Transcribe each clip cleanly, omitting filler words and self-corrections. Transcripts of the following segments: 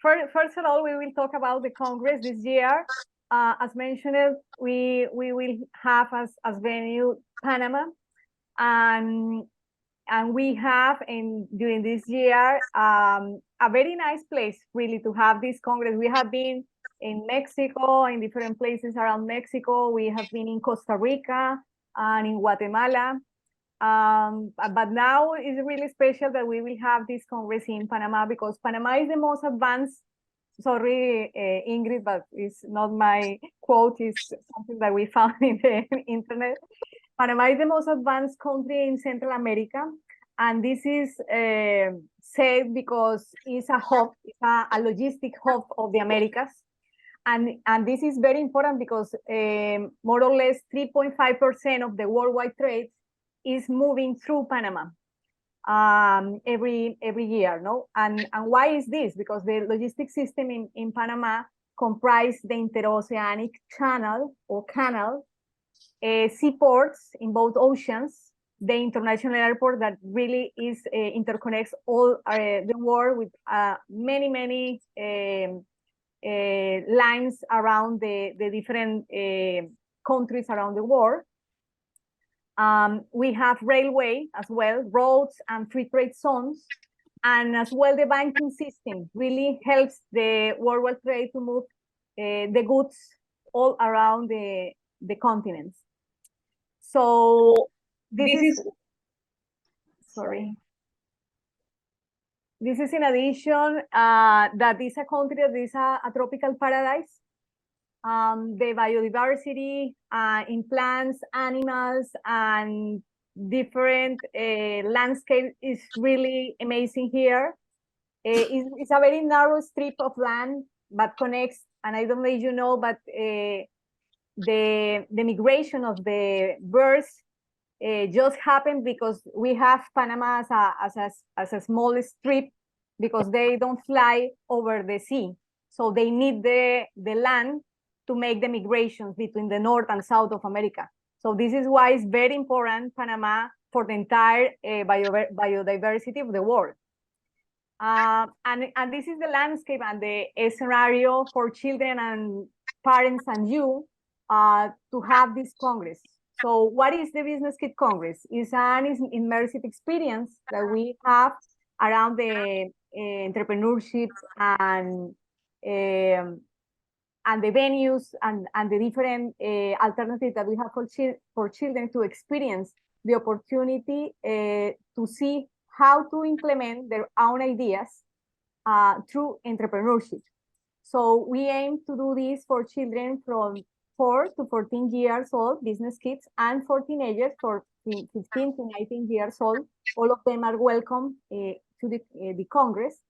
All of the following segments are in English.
first of all, we will talk about the Congress this year. As mentioned, we will have as venue Panama, and we have during this year a very nice place really to have this Congress. We have been in Mexico, in different places around Mexico. We have been in Costa Rica and in Guatemala. But now it's really special that we will have this Congress in Panama, because Panama is the most advanced, sorry, Ingrid, but it's not my quote, it's something that we found in the internet. Panama is the most advanced country in Central America. And this is said because it's a hub, it's a logistic hub of the Americas. And this is very important because more or less 3.5% of the worldwide trade is moving through Panama every year, no? And why is this? Because the logistics system in Panama comprise the interoceanic channel or canal, seaports in both oceans, the international airport that really is interconnects all the world with many lines around the different countries around the world. We have railway as well, roads and free trade zones, and as well the banking system really helps the worldwide trade to move the goods all around the continents. So this is sorry. This is in addition that is a country that is a tropical paradise. The biodiversity in plants, animals, and different landscape is really amazing here. It's a very narrow strip of land, but connects, and I don't know if you know, but the migration of the birds just happened because we have Panama as a small strip, because they don't fly over the sea. So they need the land to make the migrations between the North and South of America. So this is why it's very important, Panama, for the entire biodiversity of the world. And this is the landscape and the scenario for children and parents and you to have this Congress. So what is the BusinessKids Congress? It's an immersive experience that we have around the entrepreneurship and the venues and the different alternatives that we have for children to experience the opportunity to see how to implement their own ideas through entrepreneurship. So we aim to do this for children from 4 to 14 years old, business kids, and for teenagers for 15 to 19 years old. All of them are welcome to the Congress.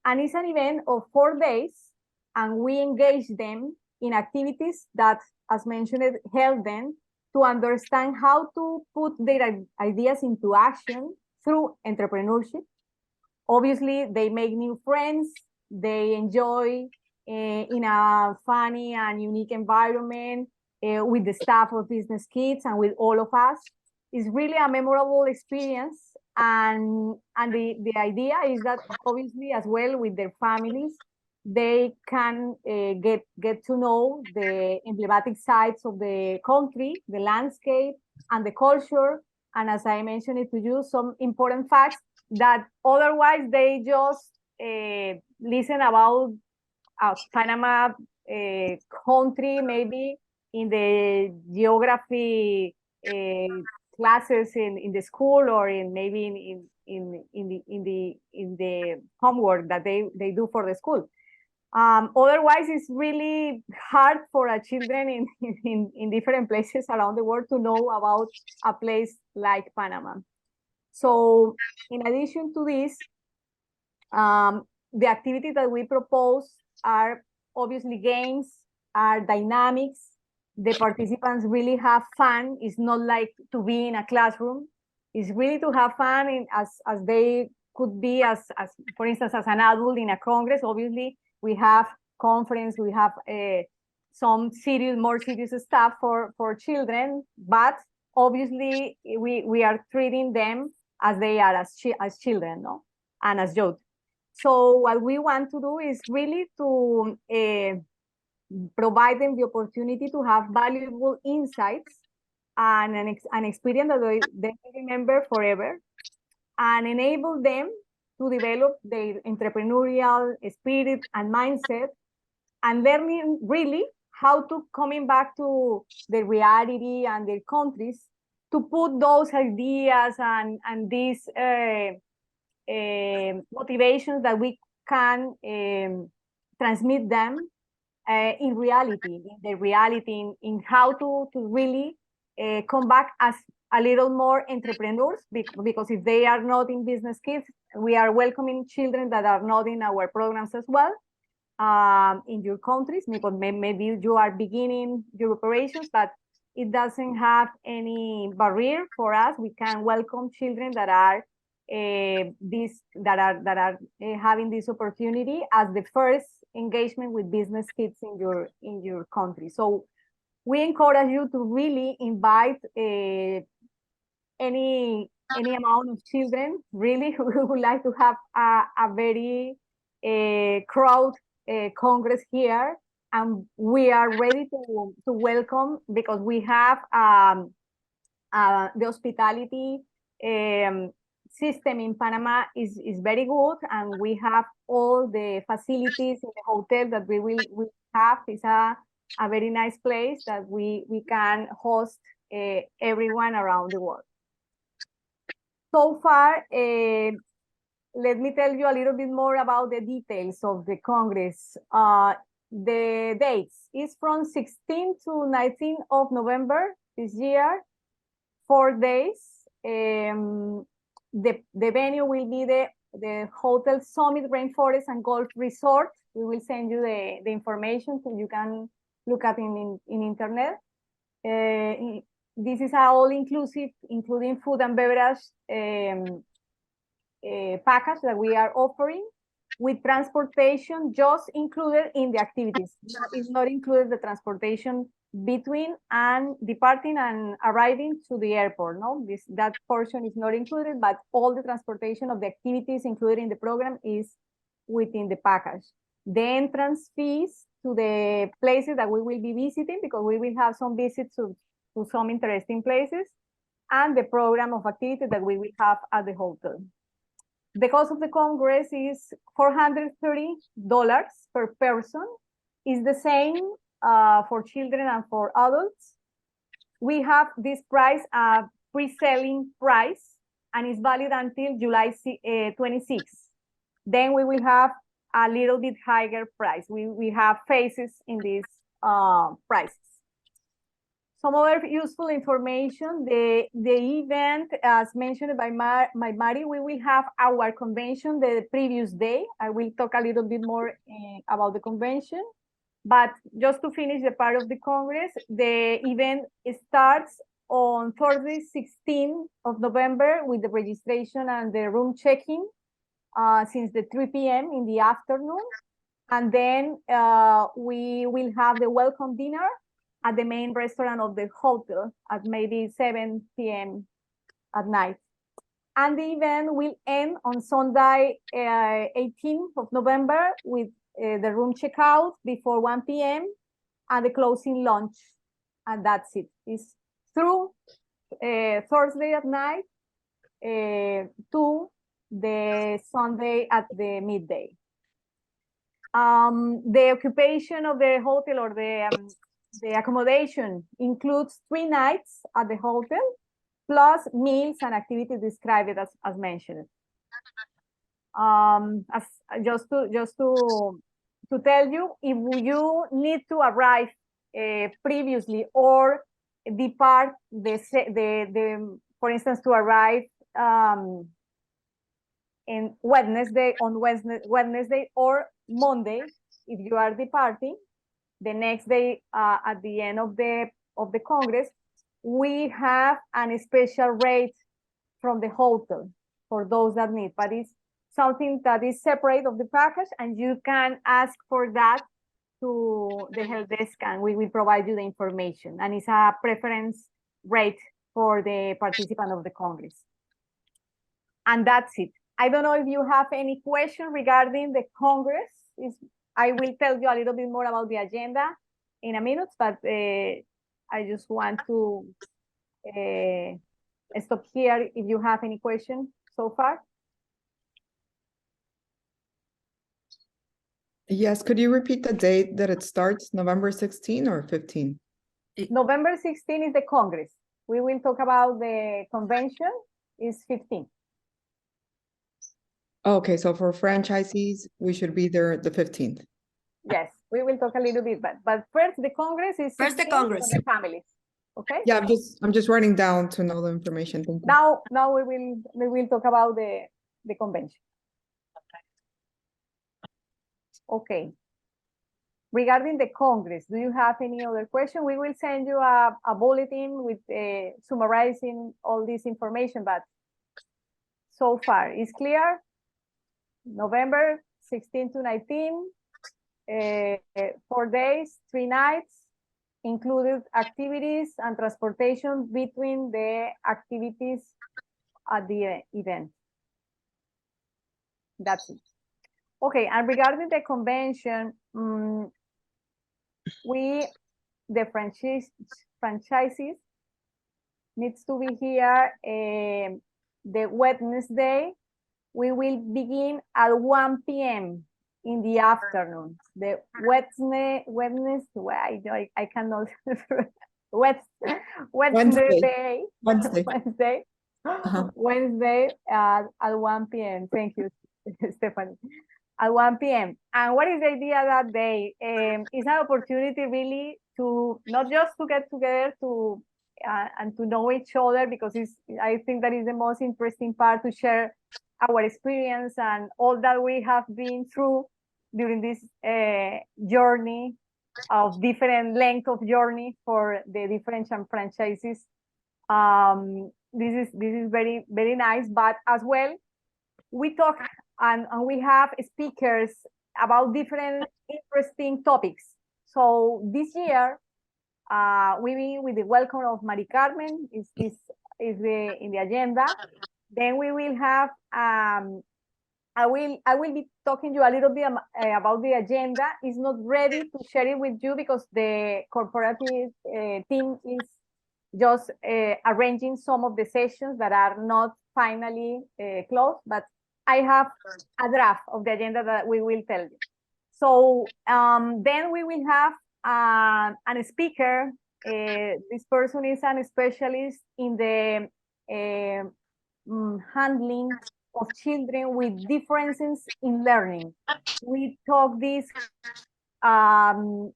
And it's an event of 4 days, and we engage them in activities that, as mentioned, help them to understand how to put their ideas into action through entrepreneurship. Obviously, they make new friends, they enjoy in a funny and unique environment with the staff of BusinessKids and with all of us. It's really a memorable experience, and the idea is that obviously as well with their families, they can get to know the emblematic sites of the country, the landscape, and the culture. And as I mentioned it to you, some important facts that otherwise they just listen about Panama country, maybe in the geography classes in the school, or in maybe in the homework that they do for the school. Otherwise, it's really hard for children in different places around the world to know about a place like Panama. So in addition to this, the activities that we propose are obviously games, are dynamics. The participants really have fun. It's not like to be in a classroom. It's really to have fun as they could be as for instance, as an adult in a Congress. Obviously, we have conference, we have some more serious stuff for children, but obviously we are treating them as they are as children, no, and as youth. So what we want to do is really to provide them the opportunity to have valuable insights and an experience that they remember forever, and enable them to develop their entrepreneurial spirit and mindset, and learning really how to coming back to the reality and their countries to put those ideas and these motivations that we can transmit them in reality, in the reality, in how to really come back as a little more entrepreneurs, because if they are not in Business Kids, we are welcoming children that are not in our programs as well, in your countries, because maybe you are beginning your operations, but it doesn't have any barrier for us. We can welcome children that are having this opportunity as the first engagement with Business Kids in your country. So we encourage you to really invite any amount of children really who would like to have a very crowd Congress here, and we are ready to welcome, because we have the hospitality system in Panama is very good, and we have all the facilities in the hotel that we have. It's a very nice place that we can host everyone around the world. So far, let me tell you a little bit more about the details of the Congress. The dates is from 16 to 19 of November this year, 4 days. The venue will be the Hotel Summit Rainforest and Golf Resort. We will send you the information so you can look at in internet. This is all-inclusive, including food and beverage package that we are offering, with transportation just included in the activities. It's not included the transportation between and departing and arriving to the airport. No, that portion is not included, but all the transportation of the activities included in the program is within the package. The entrance fees to the places that we will be visiting, because we will have some visits to some interesting places, and the program of activities that we will have at the hotel. The cost of the Congress is $430 per person. It's the same for children and for adults. We have this price, pre-selling price, and it's valid until July 26th. Then we will have a little bit higher price. We have phases in these prices. Some other useful information, the event, as mentioned by Mari, we will have our convention the previous day. I will talk a little bit more about the convention, but just to finish the part of the Congress, the event starts on Thursday, 16th of November, with the registration and the room checking since the 3 p.m. in the afternoon. And then we will have the welcome dinner at the main restaurant of the hotel at maybe 7 p.m. at night. And the event will end on Sunday, 18th of November, with the room checkout before 1 p.m. and the closing lunch. And that's it. It's through Thursday at night to the Sunday at the midday. The occupation of the hotel, or the accommodation, includes 3 nights at the hotel, plus meals and activities described as mentioned. As just to tell you, if you need to arrive previously or depart for instance, to arrive in Wednesday or Monday, if you are departing the next day at the end of the Congress, we have a special rate from the hotel for those that need, but it's something that is separate of the package, and you can ask for that to the help desk, and we will provide you the information. And it's a preference rate for the participant of the Congress. And that's it. I don't know if you have any question regarding the Congress. I will tell you a little bit more about the agenda in a minute, but I just want to stop here if you have any question so far. Yes, could you repeat the date that it starts, November 16 or 15? November 16 is the Congress. We will talk about the convention is 15. Okay, so for franchisees, we should be there the 15th. Yes, we will talk a little bit, but first the Congress is First the 16 Congress. for the families. Okay. Yeah, I'm just writing down to know the information. Thank you. Now we will talk about the convention. Okay. Regarding the Congress, do you have any other question? We will send you a bulletin with summarizing all this information, but so far it's clear. November 16 to 19, 4 days, 3 nights, included activities and transportation between the activities at the event. That's it. Okay, and regarding the convention, the franchises needs to be here the Wednesday. We will begin at 1 p.m. in the afternoon. The Wednesday, I cannot, Wednesday. Wednesday at 1 p.m. Thank you, Stephanie. At 1 p.m. And what is the idea that day? It's an opportunity really to not just to get together and to know each other, because I think that is the most interesting part, to share our experience and all that we have been through during this journey of different length of journey for the different franchises. This is very, very nice, but as well, we talk and we have speakers about different interesting topics. So this year, we begin with the welcome of Mari Carmen, is in the agenda. Then we will have, I will be talking to you a little bit about the agenda. It's not ready to share it with you because the corporative team is just arranging some of the sessions that are not finally closed, but I have a draft of the agenda that we will tell you. So then we will have a speaker. This person is a specialist in the handling of children with differences in learning. We talk these children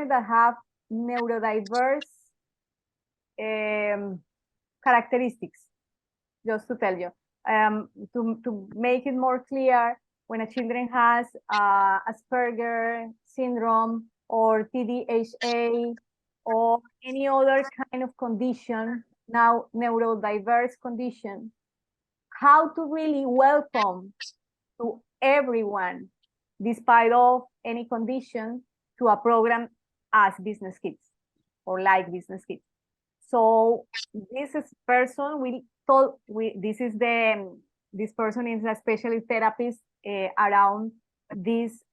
that have neurodiverse characteristics, just to tell you. To make it more clear, when a children has Asperger syndrome or TDHA or any other kind of condition, now neurodiverse condition, how to really welcome to everyone, despite of any condition, to a program as Business Kids or like Business Kids. So this person this person is a specialist therapist around these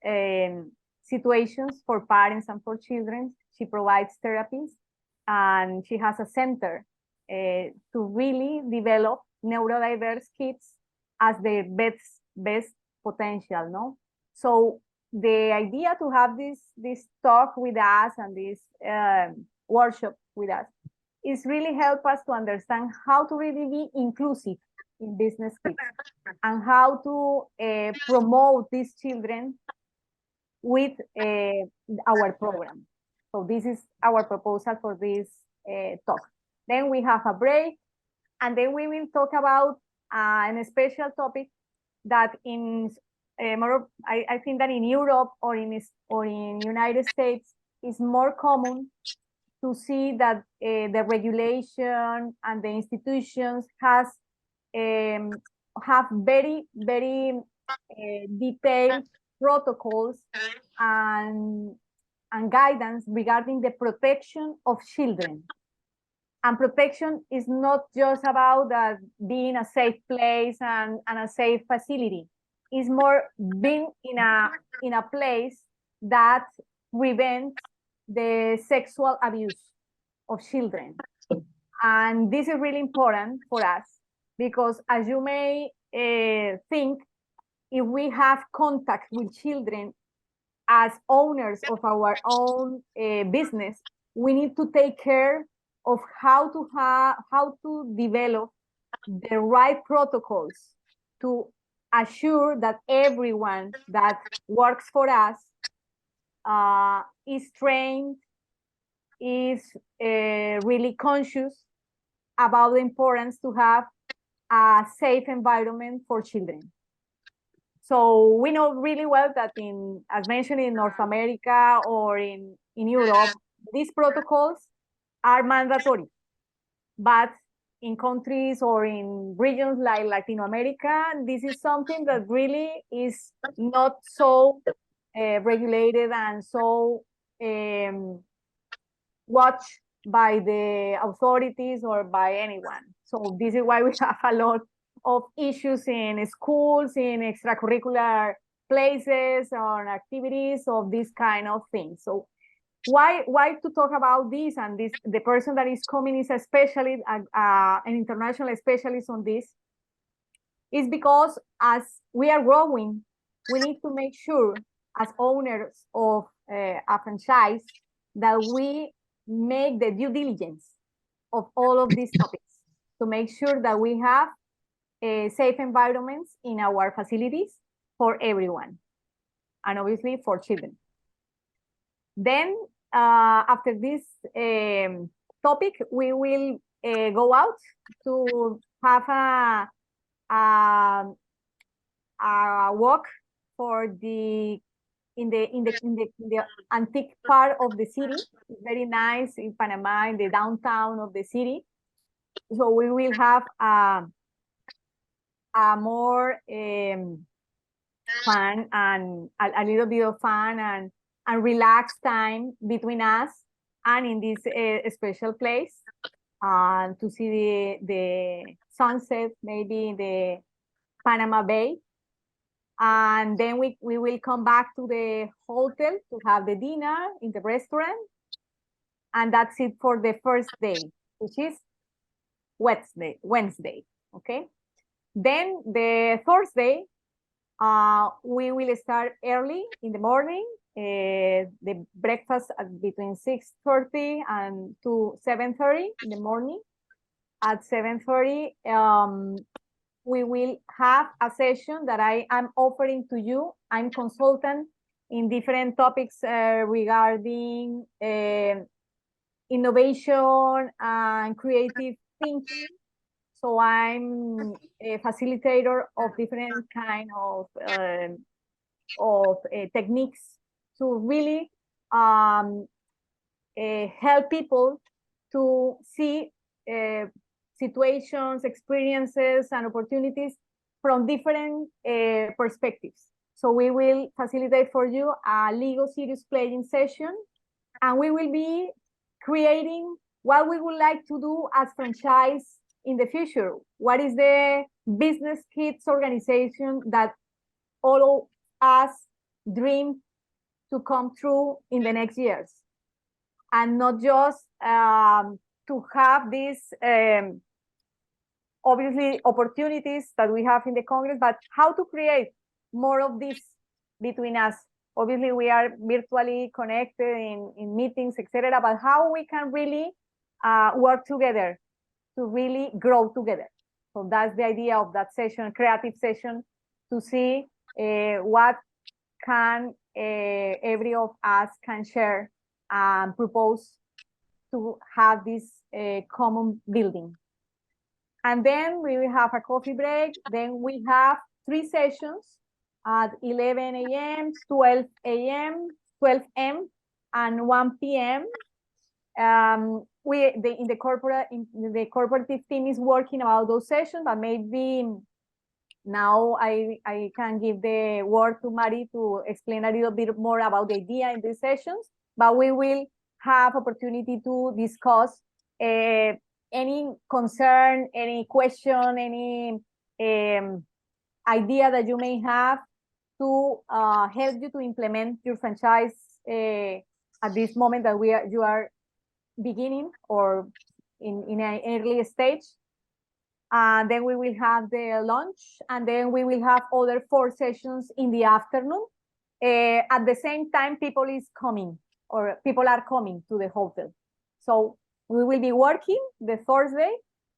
situations for parents and for children. She provides therapies, and she has a center to really develop neurodiverse kids as their best potential, no? So the idea to have this talk with us and this workshop with us is really help us to understand how to really be inclusive in Business Kids and how to promote these children with our program. So this is our proposal for this talk. Then we have a break, and then we will talk about a special topic that I think that in Europe or in United States is more common to see that the regulation and the institutions have very, very detailed protocols and guidance regarding the protection of children. And protection is not just about that being a safe place and a safe facility. It's more being in a place that prevents the sexual abuse of children. And this is really important for us because, as you may think, if we have contact with children as owners of our own business, we need to take care of how to develop the right protocols to assure that everyone that works for us is trained, is really conscious about the importance to have a safe environment for children. So we know really well that as mentioned, in North America or in Europe, these protocols are mandatory. But in countries or in regions like Latin America, this is something that really is not so regulated and so watched by the authorities or by anyone. So this is why we have a lot of issues in schools, in extracurricular places, on activities of this kind of things. So why to talk about this? And the person that is coming is a specialist, an international specialist on this, is because as we are growing, we need to make sure as owners of a franchise that we make the due diligence of all of these topics to make sure that we have safe environments in our facilities for everyone, and obviously for children. Then after this topic, we will go out to have a walk for in the antique part of the city. It's very nice in Panama, in the downtown of the city. So we will have a more fun and a little bit of fun and relaxed time between us and in this special place to see the sunset, maybe in the Panama Bay. And then we will come back to the hotel to have the dinner in the restaurant. And that's it for the first day, which is Wednesday, okay? Then the Thursday, we will start early in the morning, the breakfast between 6:30 and to 7:30 in the morning. At 7:30, we will have a session that I am offering to you. I'm consultant in different topics regarding innovation and creative thinking. So I'm a facilitator of different kind of techniques to really help people to see situations, experiences, and opportunities from different perspectives. So we will facilitate for you a legal serious playing session, and we will be creating what we would like to do as franchise in the future. What is the Business Kids organization that all of us dream to come true in the next years? And not just to have these obviously opportunities that we have in the Congress, but how to create more of this between us. Obviously, we are virtually connected in meetings, etc., but how we can really work together to really grow together. So that's the idea of that session, creative session, to see what can every of us can share and propose to have this common building. And then we will have a coffee break. Then we have 3 sessions at 11 a.m., 12 a.m., 12 m, and 1 p.m. In the corporative team is working about those sessions, but maybe now I can give the word to Mari to explain a little bit more about the idea in these sessions, but we will have opportunity to discuss any concern, any question, any idea that you may have to help you to implement your franchise at this moment that you are beginning or in an early stage. And then we will have the lunch, and then we will have other 4 sessions in the afternoon. At the same time, people are coming to the hotel. So we will be working the Thursday.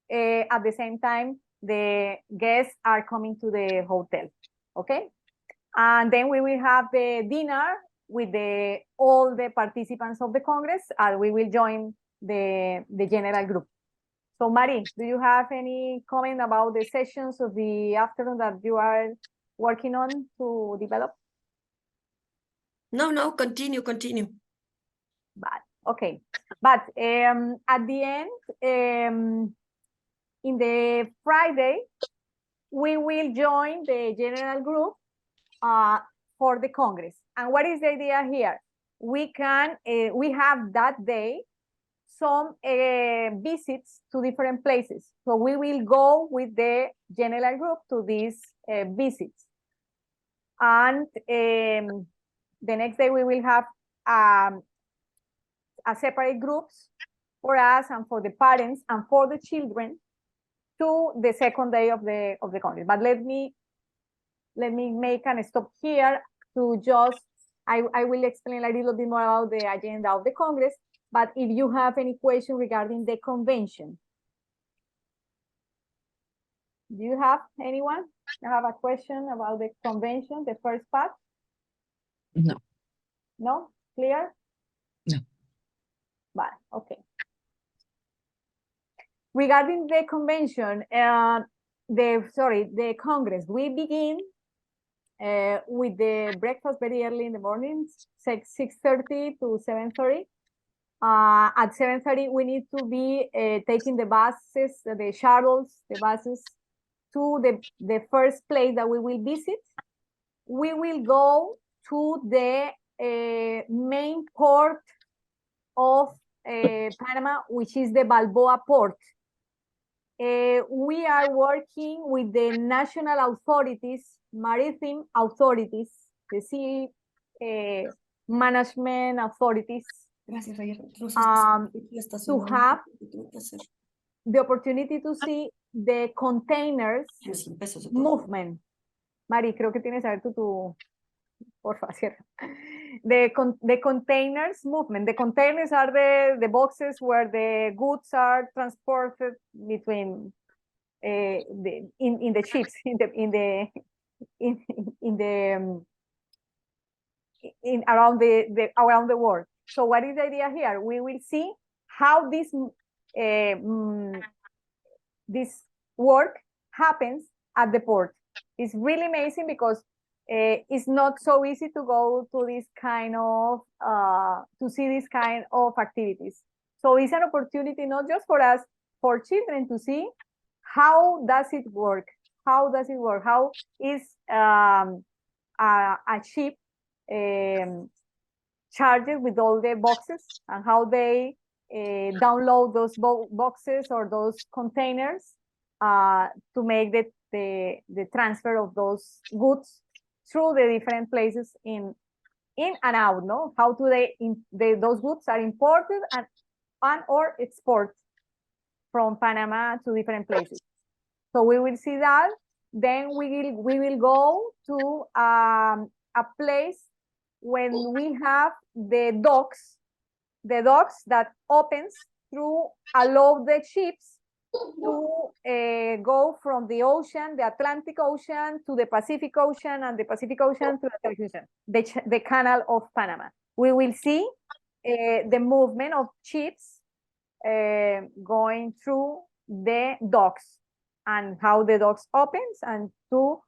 At the same time, the guests are coming to the hotel. Okay. And then we will have the dinner with all the participants of the Congress, and we will join the general group. So Mari, do you have any comment about the sessions of the afternoon that you are working on to develop? No, continue. Okay. But at the end, in the Friday, we will join the general group for the Congress. And what is the idea here? We have that day some visits to different places. So we will go with the general group to these visits. And the next day we will have a separate groups for us and for the parents and for the children to the second day of the Congress. But let me make a stop here to just, I will explain a little bit more about the agenda of the Congress. But if you have any question regarding the convention, do you have anyone? I have a question about the convention, the first part? No. No? Clear? No. But okay. Regarding the convention, the Congress, we begin with the breakfast very early in the morning, 6:30 to 7:30. At 7:30, we need to be taking the buses, the shuttles, the buses to the first place that we will visit. We will go to the main port of Panama, which is the Balboa port. We are working with the national authorities, maritime authorities, the sea management authorities, to have the opportunity to see the containers movement. Mari, creo que tienes que saber tu porfa, cierra. The containers movement. The containers are the boxes where the goods are transported between in the ships around the world. So what is the idea here? We will see how this work happens at the port. It's really amazing because it's not so easy to go to this kind of to see this kind of activities. So it's an opportunity not just for us, for children to see how does it work? How does it work? How is a ship charged with all the boxes, and how they download those boxes or those containers to make the transfer of those goods through the different places in and out. No, how do those goods are imported and or exported from Panama to different places. So we will see that. Then we will go to a place when we have the docks that opens to allow the ships to go from the ocean, the Atlantic Ocean, to the Pacific Ocean, and the Pacific Ocean to the Atlantic Ocean, the Canal of Panama. We will see the movement of ships going through the docks and how the docks opens, and to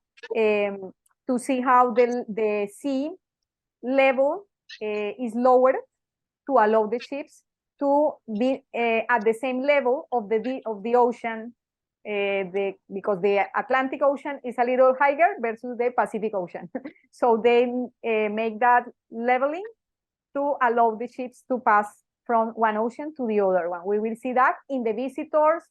see how the sea level is lowered to allow the ships to be at the same level of the ocean, because the Atlantic Ocean is a little higher versus the Pacific Ocean. So they make that leveling to allow the ships to pass from one ocean to the other one. We will see that in the visitors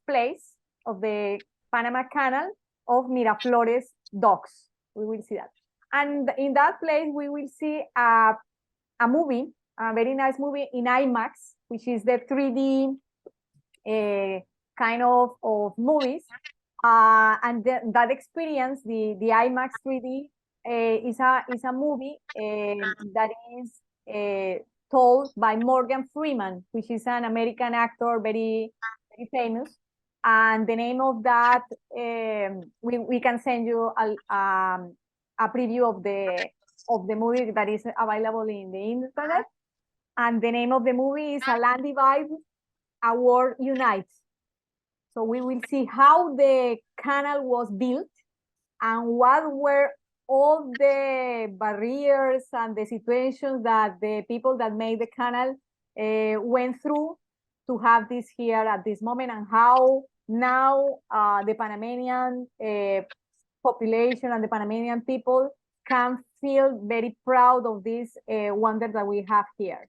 place of the Panama Canal of Miraflores docks. We will see that. And in that place, we will see a movie, a very nice movie in IMAX, which is the 3D kind of movies. And that experience, the IMAX 3D, is a movie that is told by Morgan Freeman, which is an American actor, very famous. And the name of that, we can send you a preview of the movie that is available in the internet. And the name of the movie is A Land Divides, A World Unites. So we will see how the canal was built and what were all the barriers and the situations that the people that made the canal went through to have this here at this moment, and how now the Panamanian population and the Panamanian people can feel very proud of this wonder that we have here.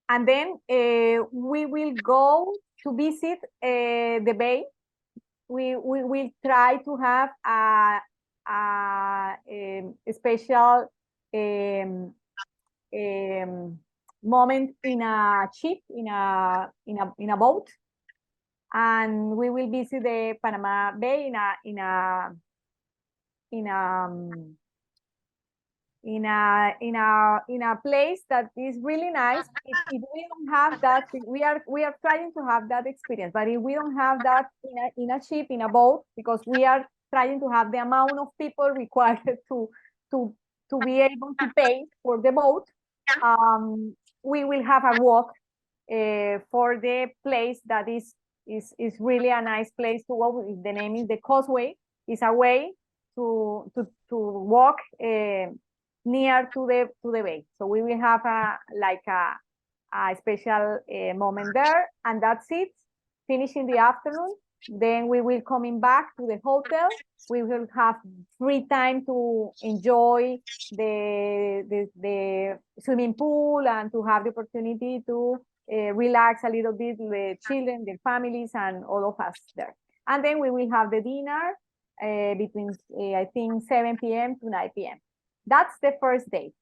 And then we will go to visit the bay. We will try to have a special moment in a ship, in a boat, and we will visit the Panama Bay in a place that is really nice. If we don't have that, we are trying to have that experience. But if we don't have that in a ship, in a boat, because we are trying to have the amount of people required to be able to pay for the boat, we will have a walk for the place that is really a nice place to walk. The name is the Causeway. It's a way to walk near to the bay. So we will have a special moment there, and that's it. Finish in the afternoon. Then we will coming back to the hotel. We will have free time to enjoy the swimming pool and to have the opportunity to relax a little bit with the children, their families, and all of us there. And then we will have the dinner between I think 7 p.m. to 9 p.m. That's the first day.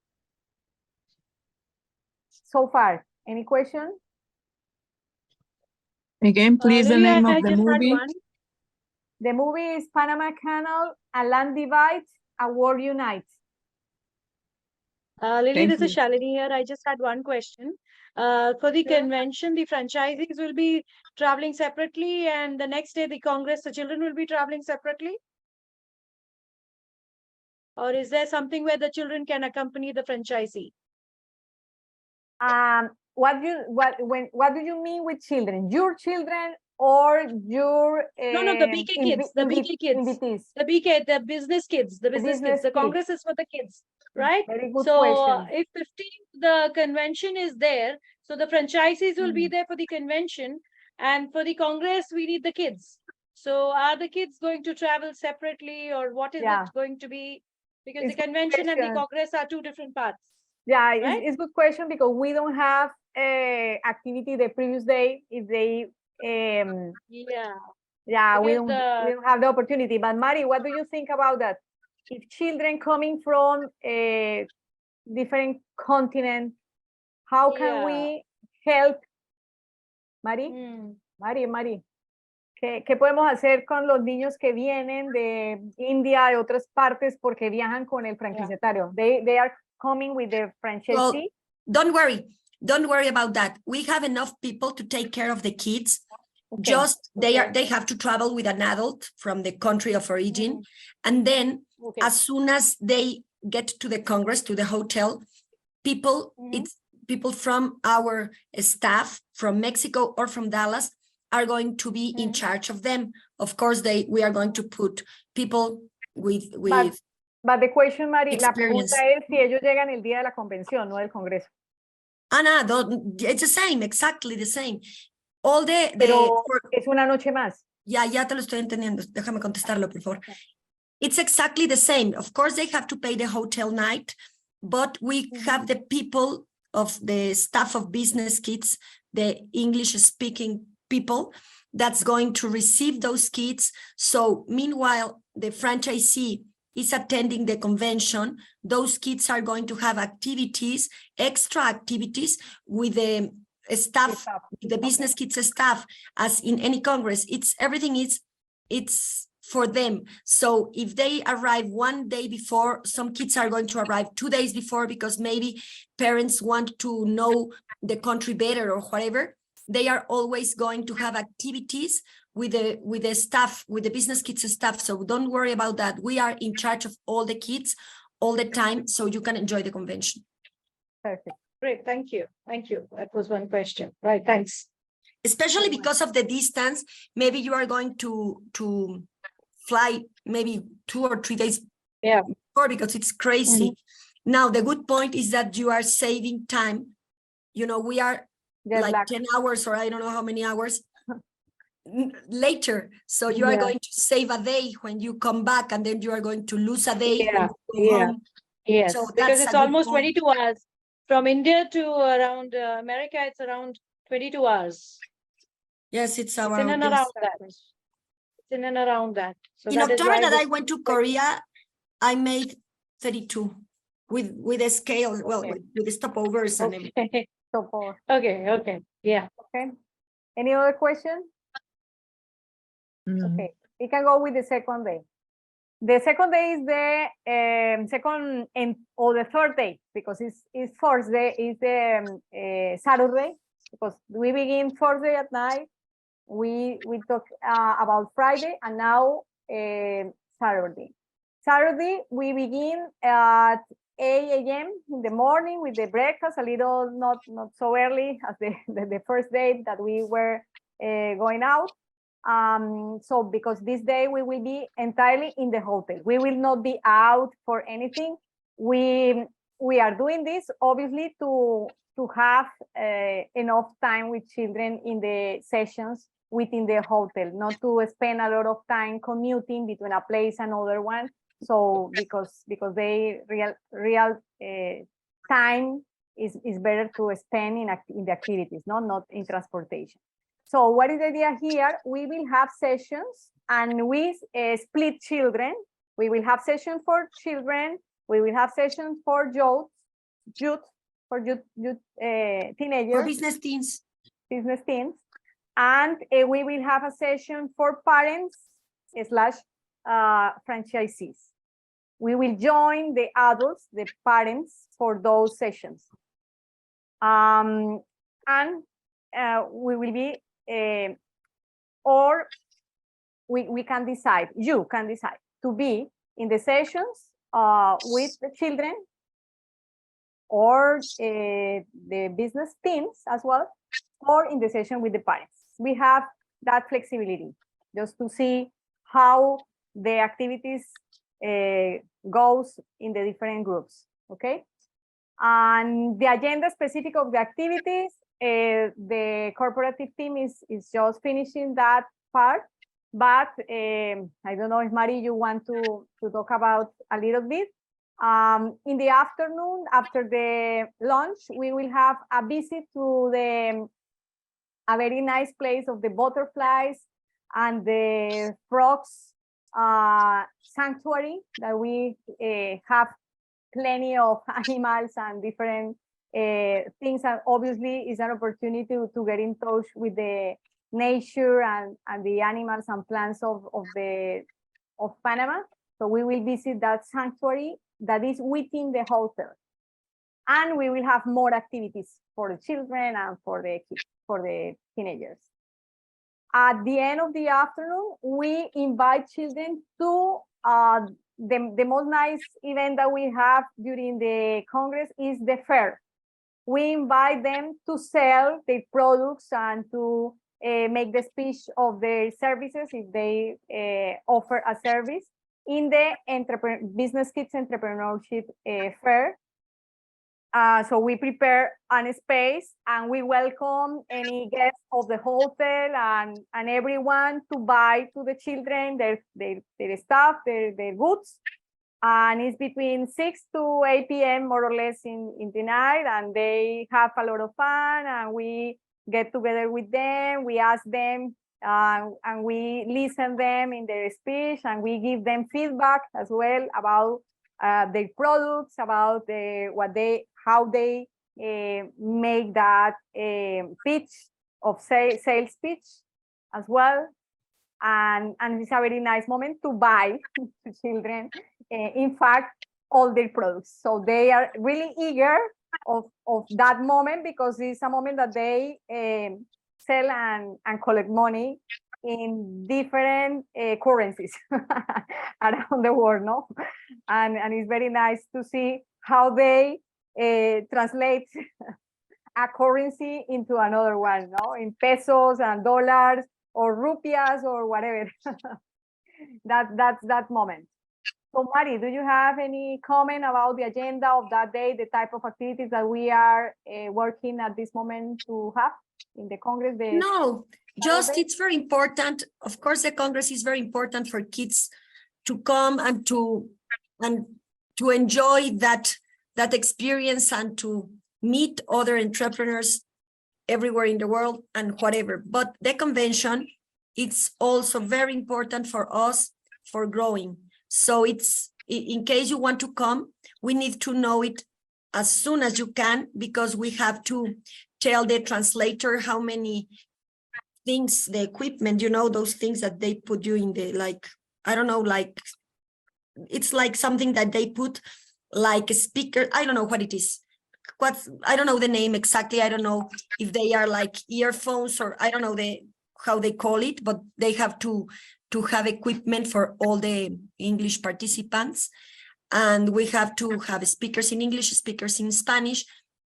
So far, any question? Again, please, the Lily, name I of the just had movie. one. The movie is Panama Canal, A Land Divides, A World Unites. Lily, Thank this is you. Shalini here. I just had one question. For the Sure. convention, the franchisees will be traveling separately, and the next day, the Congress, the children will be traveling separately? Or is there something where the children can accompany the franchisee? What do you mean with children? Your children or your No, the BK kids, the BK kids, invitees? the BK, the business kids, the business business kids. The kids. Congress is for the kids, right? Very good So question. if 15th the convention is there, so the franchisees will be there for the convention, and for the Congress we need the kids. So are the kids going to travel separately, or what is Yeah. it going to be? Because It's the good convention and the question. Congress are two different parts. Yeah, right? it's good question because we don't have activity the previous day. If they Yeah, we because don't have the opportunity. But Mari, what do you think about that? If children coming from a different continent, how can we help? Mari, Mari, ¿qué podemos hacer con los niños que vienen de India, de otras partes, porque viajan con el franquiciatario? They are coming with the franchisee. Well, don't worry about that. We have enough people to take care of the kids. Okay. Just they have to travel with an adult from the country of origin, and then as soon as they get to the Congress, to the hotel, people from our staff from Mexico or from Dallas are going to be in charge of them. Of course, we are going to put people with But the question, Mari, la experience. pregunta es si ellos llegan el día de la convención, no del Congreso. It's the same, exactly the same. All Pero es una noche más. Ya te lo estoy entendiendo. Déjame contestarlo, por favor. It's exactly the same. Of course, they have to pay the hotel night, but we have the people of the staff of Business Kids, the English speaking people that's going to receive those kids. So meanwhile, the franchisee is attending the convention, those kids are going to have activities, extra activities with the staff, the Business Kids staff, as in any Congress. It's for them. So if they arrive one day before, some kids are going to arrive 2 days before because maybe parents want to know the country better or whatever. They are always going to have activities with the staff, with the Business Kids staff. So don't worry about that. We are in charge of all the kids all the time, so you can enjoy the convention. Perfect. Great, thank you. Thank you. That was one question. Right, thanks. Especially because of the distance, maybe you are going to fly maybe 2 or 3 days before because it's crazy. Now, the good point is that you are saving time. You know, we are like 10 hours or I don't know how many hours later. So you are going to save a day when you come back, and then you are going to lose a day when you go home. Yes, So because that's it's a good almost point. 22 hours. From India to around America, it's around 22 hours. Yes, it's It's in around and this. around that. It's in and around that. So In that is October why that this I went to Korea, I made 32 with a scale, well, with the stopovers and everything. Okay. So far. Okay. Yeah. Okay. Any other question? No. Okay, we can go with the second day. The second day is the second or the third day, because it's first day is the Saturday, because we begin Thursday at night. We talk about Friday, and now Saturday. Saturday we begin at 8 a.m. in the morning with the breakfast, a little not so early as the first day that we were going out. So because this day we will be entirely in the hotel, we will not be out for anything. We are doing this obviously to have enough time with children in the sessions within the hotel, not to spend a lot of time commuting between a place and another one. So because they real time is better to spend in the activities, not in transportation. So what is the idea here? We will have sessions, and we split children. We will have sessions for children. We will have sessions for youth, teenagers. For business teens. Business teens. And we will have a session for parents / franchisees. We will join the adults, the parents, for those sessions. And we will be or we can decide, you can decide to be in the sessions with the children or the business teams as well, or in the session with the parents. We have that flexibility just to see how the activities goes in the different groups, okay? And the agenda specific of the activities, the corporative team is just finishing that part, but I don't know if Mari, you want to talk about a little bit. In the afternoon, after the lunch, we will have a visit to a very nice place of the butterflies and the frogs sanctuary that we have plenty of animals and different things, and obviously is an opportunity to get in touch with the nature and the animals and plants of Panama. So we will visit that sanctuary that is within the hotel, and we will have more activities for the children and for the teenagers. At the end of the afternoon, we invite children to the most nice event that we have during the Congress is the fair. We invite them to sell their products and to make the speech of their services if they offer a service in the Business Kids Entrepreneurship Fair. So we prepare a space and we welcome any guests of the hotel and everyone to buy to the children their stuff, their goods. and it's between 6 to 8 p.m. more or less in the night, and they have a lot of fun, and we get together with them, we ask them, and we listen them in their speech, and we give them feedback as well about their products, about how they make that pitch of sales pitch as well. And it's a very nice moment to buy to children, in fact, all their products. So they are really eager of that moment, because it's a moment that they sell and collect money in different currencies around the world, no? And it's very nice to see how they translate a currency into another one, no? In pesos and dollars or rupias or whatever. That's that moment. So Mari, do you have any comment about the agenda of that day, the type of activities that we are working at this moment to have in the Congress? No, just it's very important. Of course, the Congress is very important for kids to come and to enjoy that experience and to meet other entrepreneurs everywhere in the world and whatever. But the convention, it's also very important for us for growing. So it's, in case you want to come, we need to know it as soon as you can, because we have to tell the translator how many things, the equipment, you know, those things that they put you in the, like, I don't know, like, it's like something that they put like a speaker. I don't know what it is. I don't know the name exactly. I don't know if they are like earphones, or I don't know how they call it, but they have to have equipment for all the English participants. And we have to have speakers in English, speakers in Spanish,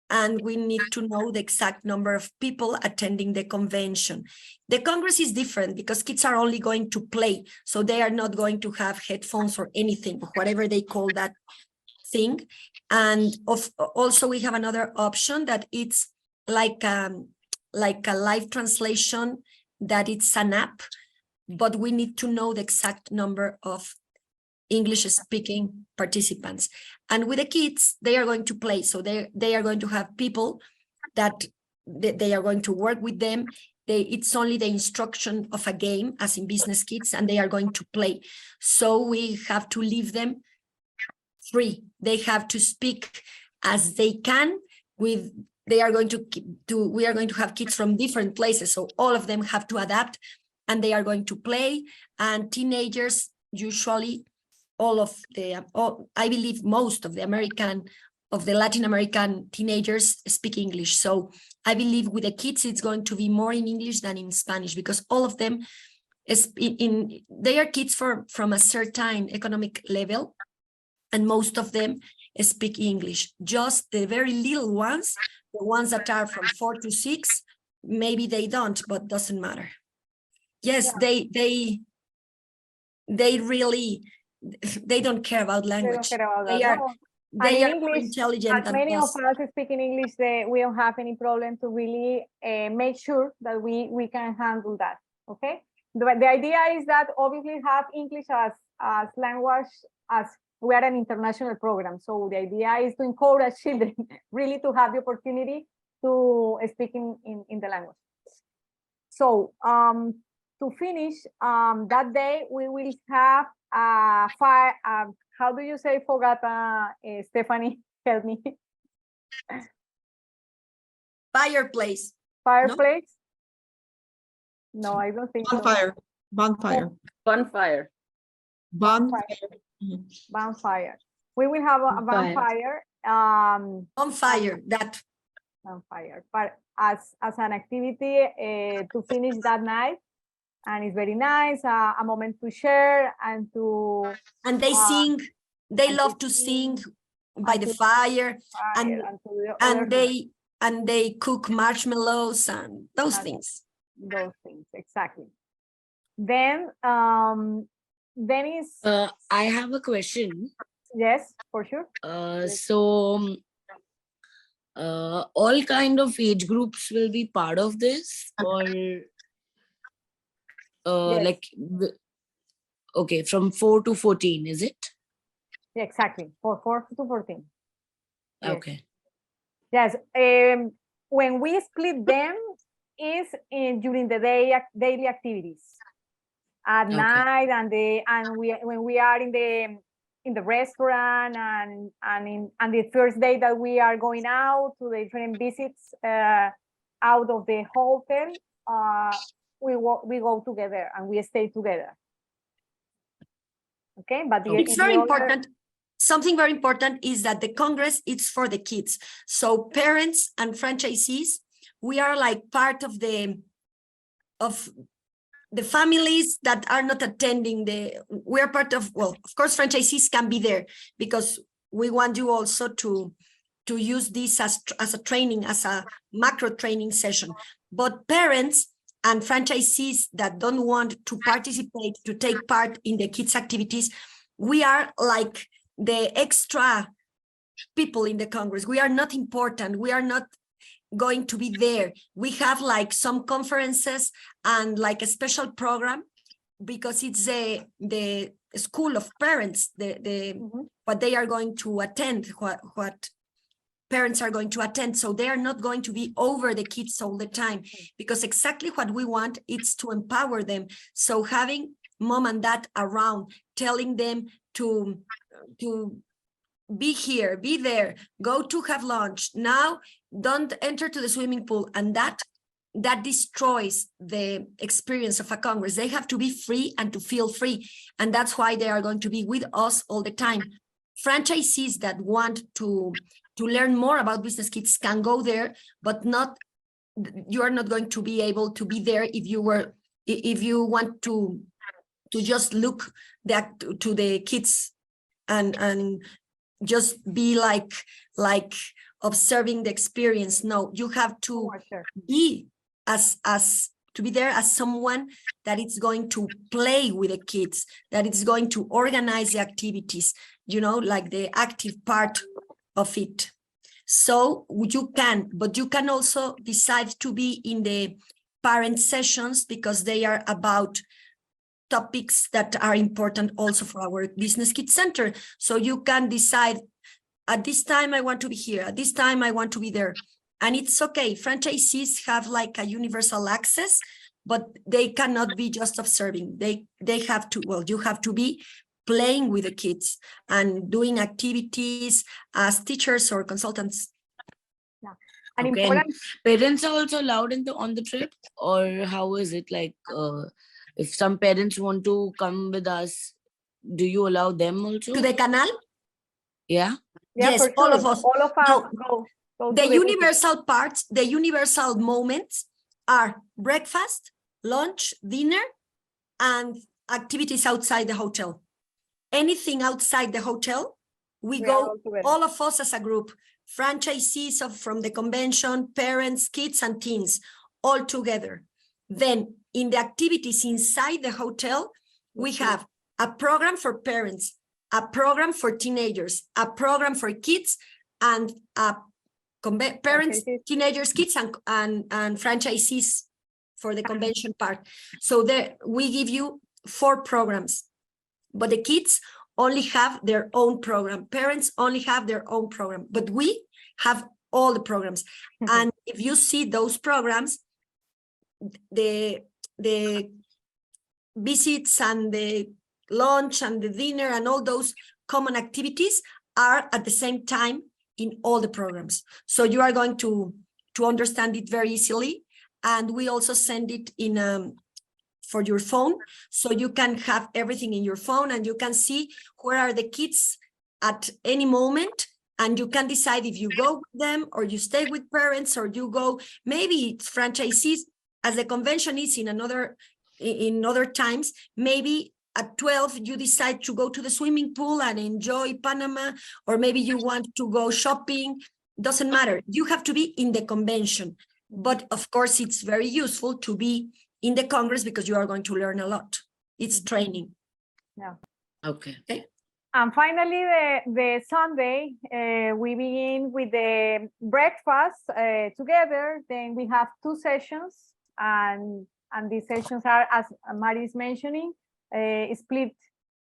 and we need to know the exact number of people attending the convention. The Congress is different because kids are only going to play, so they are not going to have headphones or anything, whatever they call that thing. And also we have another option that it's like a live translation, that it's an app, but we need to know the exact number of English speaking participants. And with the kids, they are going to play. So they are going to have people that they are going to work with them. It's only the instruction of a game, as in BusinessKids, and they are going to play. So we have to leave them free. They have to speak as they can. We are going to have kids from different places, so all of them have to adapt, and they are going to play. And teenagers, usually I believe most of the Latin American teenagers speak English. So I believe with the kids, it's going to be more in English than in Spanish, because all of them they are kids from a certain economic level, and most of them speak English. Just the very little ones, the ones that are from 4 to 6, maybe they don't, but doesn't matter. Yes, yeah. They really, they don't care about language. They don't care about they that. are, No. they are English, more intelligent as than many us. of us speak in English, we don't have any problem to really make sure that we can handle that. Okay. The idea is that obviously have English as language, as we are an international program. So the idea is to encourage children really to have the opportunity to speak in the language. So to finish, that day we will have fire. How do you say fogata, Stephanie? Help me. Fireplace. Fireplace? No, I don't think Bonfire. so. Bonfire. Bonfire. Bonfire. Bonfire. We will have a bonfire. Bonfire, that. Bonfire, but as an activity to finish that night, and it's very nice, a moment to share and to. And they sing. They love to sing by the fire, and they cook marshmallows and those things. Those things, exactly. Then is. I have a question. Yes, for sure. So all kind of age groups will be part of this, or Yes. like, okay, from 4 to 14, is it? Yeah, exactly, for 4 to 14. Yes. Okay. Yes, when we split them is during the day daily activities at Okay. night, and when we are in the restaurant and the first day that we are going out to the different visits out of the hotel, we go together and we stay together. Okay, but It's very important. Something very important is that the Congress is for the kids. So parents and franchisees, we are like part of the families that are not attending we are part of, well, of course, franchisees can be there because we want you also to use this as a training, as a macro training session. But parents and franchisees that don't want to participate, to take part in the kids' activities, we are like the extra people in the Congress. We are not important. We are not going to be there. We have like some conferences and like a special program because it's the school of parents, what they are going to attend, what parents are going to attend. So they are not going to be over the kids all the time, because exactly what we want is to empower them. So having mom and dad around, telling them to be here, be there, go to have lunch. Now don't enter to the swimming pool. And that destroys the experience of a Congress. They have to be free and to feel free. And that's why they are going to be with us all the time. Franchisees that want to learn more about Business Kids can go there, but you are not going to be able to be there if you want to just look to the kids and just be like observing the experience. No, you have to be to be there as someone that is going to play with the kids, that is going to organize the activities, like the active part of it. So but you can also decide to be in the parent sessions because they are about topics that are important also for our Business Kids Center. So you can decide, at this time I want to be here, at this time I want to be there. And it's okay. Franchisees have like a universal access, but they cannot be just observing. They have to, you have to be playing with the kids and doing activities as teachers or consultants. Yeah. And Okay. And parents are also allowed on the trip, or how is it like? If some parents want to come with us, do you allow them also? To the canal? Yeah. Yes, for all sure. of us. All of us No, go the to universal parts, the universal moments are breakfast, lunch, dinner, and activities outside the hotel. Anything outside the hotel, we go, all of us as a group, franchisees from the convention, parents, kids, and teens, all together. Then in the activities inside the hotel, we have a program for parents, a program for teenagers, a program for kids, and parents, teenagers, kids, and franchisees for the convention part. So there we give you 4 programs, but the kids only have their own program. Parents only have their own program, but we have all the programs. And if you see those programs, the visits and the lunch and the dinner and all those common activities are at the same time in all the programs. So you are going to understand it very easily. And we also send it in for your phone, so you can have everything in your phone and you can see where are the kids at any moment. And you can decide if you go with them or you stay with parents or you go, maybe it's franchisees, as the convention is in other times, maybe at 12, you decide to go to the swimming pool and enjoy Panama, or maybe you want to go shopping. Doesn't matter. You have to be in the convention. But of course, it's very useful to be in the Congress because you are going to learn a lot. It's training. Yeah. Okay. And finally, the Sunday, we begin with the breakfast together. Then we have 2 sessions, and these sessions are, as Mari is mentioning, split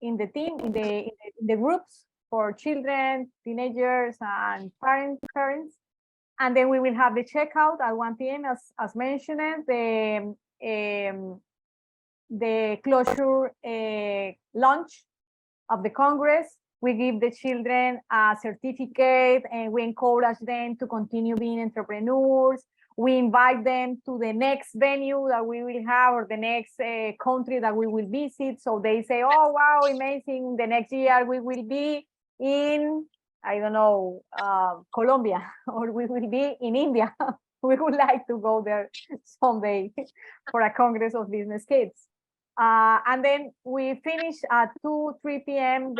in the team, in the groups. for children, teenagers, and parents. And then we will have the checkout at 1 p.m. as mentioned, the closure launch of the Congress. We give the children a certificate and we encourage them to continue being entrepreneurs. We invite them to the next venue that we will have or the next country that we will visit. So they say, oh, wow, amazing. The next year we will be in, I don't know, Colombia, or we will be in India. We would like to go there someday for a Congress of Business Kids. And then we finish at 3 p.m.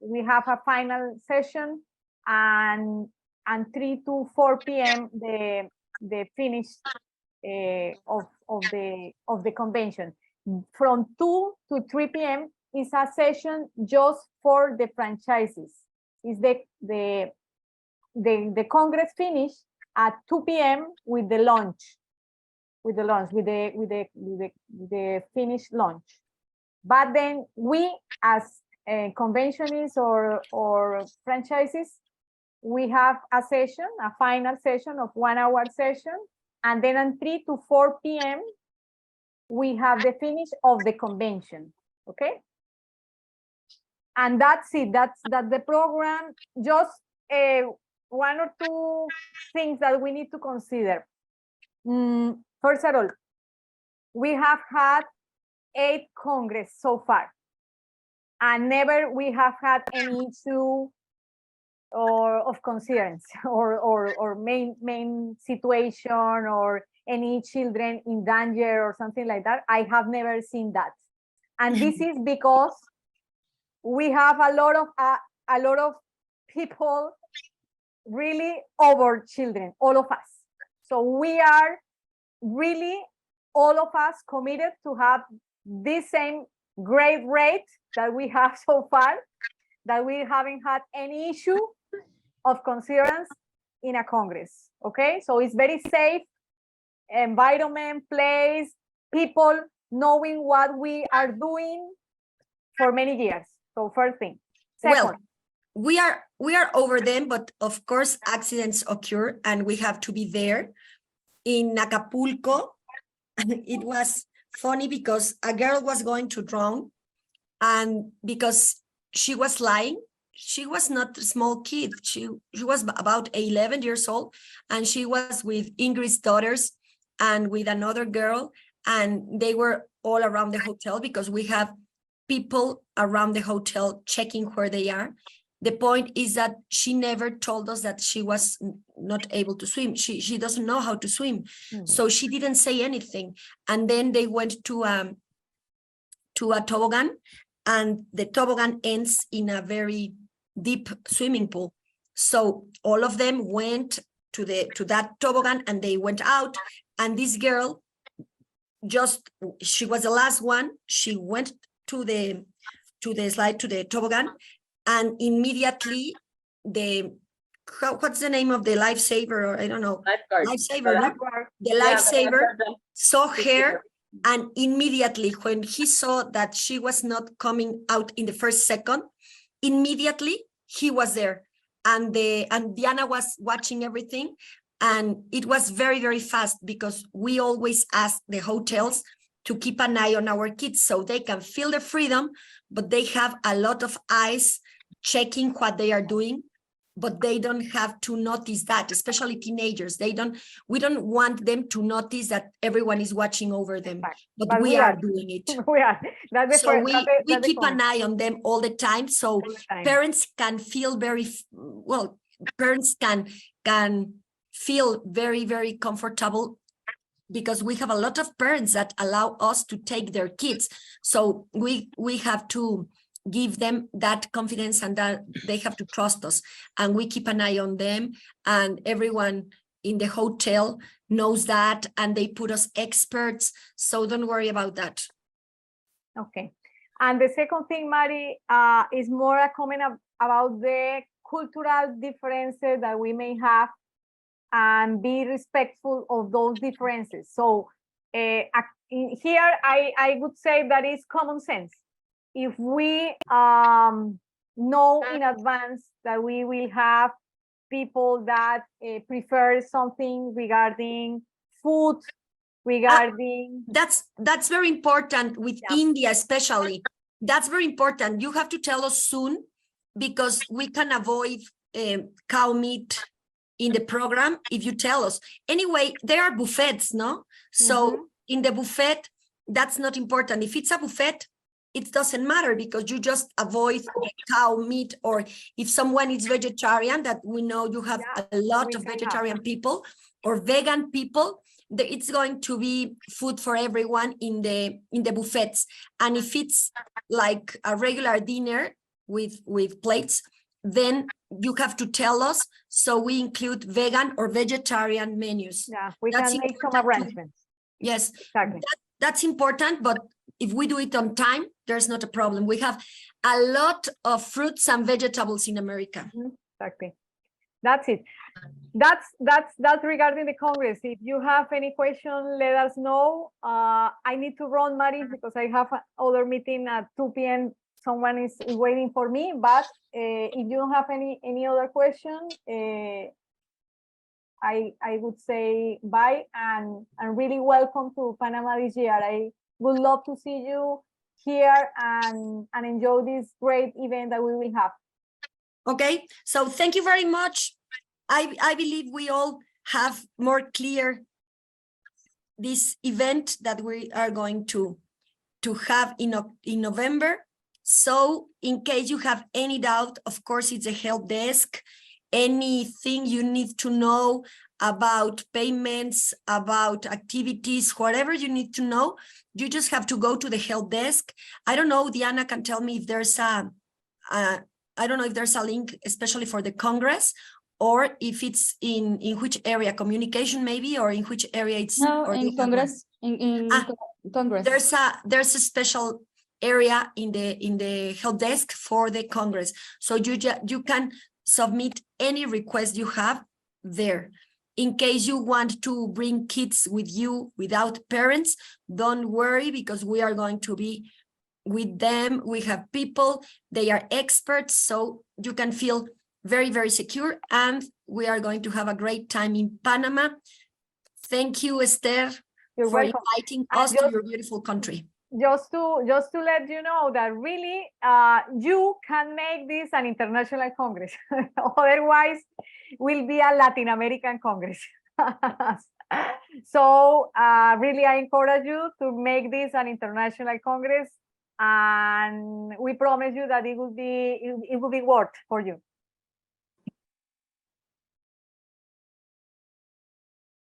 We have a final session, and 3 to 4 p.m. the finish of the convention. From 2 to 3 p.m. is a session just for the franchises. Is the Congress finish at 2 p.m. with the launch. With the finished launch. But then we as conventionists or franchises, we have a session, a final session of 1 hour session, and then at 3 to 4 p.m. we have the finish of the convention. Okay, and that's it. That's the program. Just 1 or 2 things that we need to consider. First of all, we have had 8 Congress so far, and never we have had any issue or of concerns or main situation or any children in danger or something like that. I have never seen that, and this is because we have a lot of people really over children, all of us. So we are really, all of us, committed to have this same great rate that we have so far, that we haven't had any issue of concerns in a Congress. Okay, so it's very safe environment, place, people knowing what we are doing for many years. So first thing. Second, Well, we are over them, but of course accidents occur and we have to be there. In Acapulco, it was funny because a girl was going to drown, and because she was lying, she was not a small kid. She was about 11 years old, and she was with Ingrid's daughters and with another girl, and they were all around the hotel because we have people around the hotel checking where they are. The point is that she never told us that she was not able to swim. She doesn't know how to swim. So she didn't say anything. And then they went to a toboggan, and the toboggan ends in a very deep swimming pool. So all of them went to that toboggan and they went out. And this girl, she was the last one. She went to the toboggan, and immediately what's the name of the lifesaver, or I don't know, lifesaver, no? The lifesaver saw her, and immediately when he saw that she was not coming out in the first second, immediately he was there, and Diana was watching everything, and it was very, very fast because we always ask the hotels to keep an eye on our kids so they can feel the freedom, but they have a lot of eyes checking what they are doing, but they don't have to notice that, especially teenagers. We don't want them to notice that everyone is watching over them, but we are doing it. We are. So we keep an eye on them all the time, so parents can feel parents can feel very, very comfortable, because we have a lot of parents that allow us to take their kids. So we have to give them that confidence, and that they have to trust us, and we keep an eye on them, and everyone in the hotel knows that, and they put us experts. So don't worry about that. Okay. And the second thing, Mari, is more a comment about the cultural differences that we may have, and be respectful of those differences. So here I would say that is common sense. If we know in advance that we will have people that prefer something regarding food, regarding That's very important with Yeah. India, especially. That's very important. You have to tell us soon because we can avoid cow meat in the program if you tell us. Anyway, there are buffets, no? So in the buffet, that's not important. If it's a buffet, it doesn't matter because you just avoid the cow meat, or if someone is vegetarian, that we know you have Yeah, a lot we of can have. vegetarian people or vegan people, it's going to be food for everyone in the buffets. And if it's like a regular dinner with plates, then you have to tell us, so we include vegan or vegetarian menus. Yeah, we That's can make some important too. arrangements. Yes, Exactly. that's important, but if we do it on time, there's not a problem. We have a lot of fruits and vegetables in America. Exactly. That's it. That's regarding the Congress. If you have any question, let us know. I need to run, Mari, because I have another meeting at 2 p.m. Someone is waiting for me. But if you don't have any other question, I would say bye and really welcome to Panama this year. I would love to see you here and enjoy this great event that we will have. Okay, so thank you very much. I believe we all have more clear this event that we are going to have in November. So in case you have any doubt, of course, it's a help desk. Anything you need to know about payments, about activities, whatever you need to know, you just have to go to the help desk. I don't know, Diana can tell me if there's I don't know if there's a link, especially for the Congress, or if it's in which area, communication maybe, or in which area it's. No, or in Congress, in Congress. There's a special area in the help desk for the Congress. So you can submit any request you have there. In case you want to bring kids with you without parents, don't worry, because we are going to be with them. We have people, they are experts, so you can feel very, very secure, and we are going to have a great time in Panama. Thank you, Esther, You're for welcome. inviting And us to your beautiful country. Just to let you know that really you can make this an international Congress. Otherwise, will be a Latin American Congress. So really, I encourage you to make this an international Congress, and we promise you that it will be worth for you.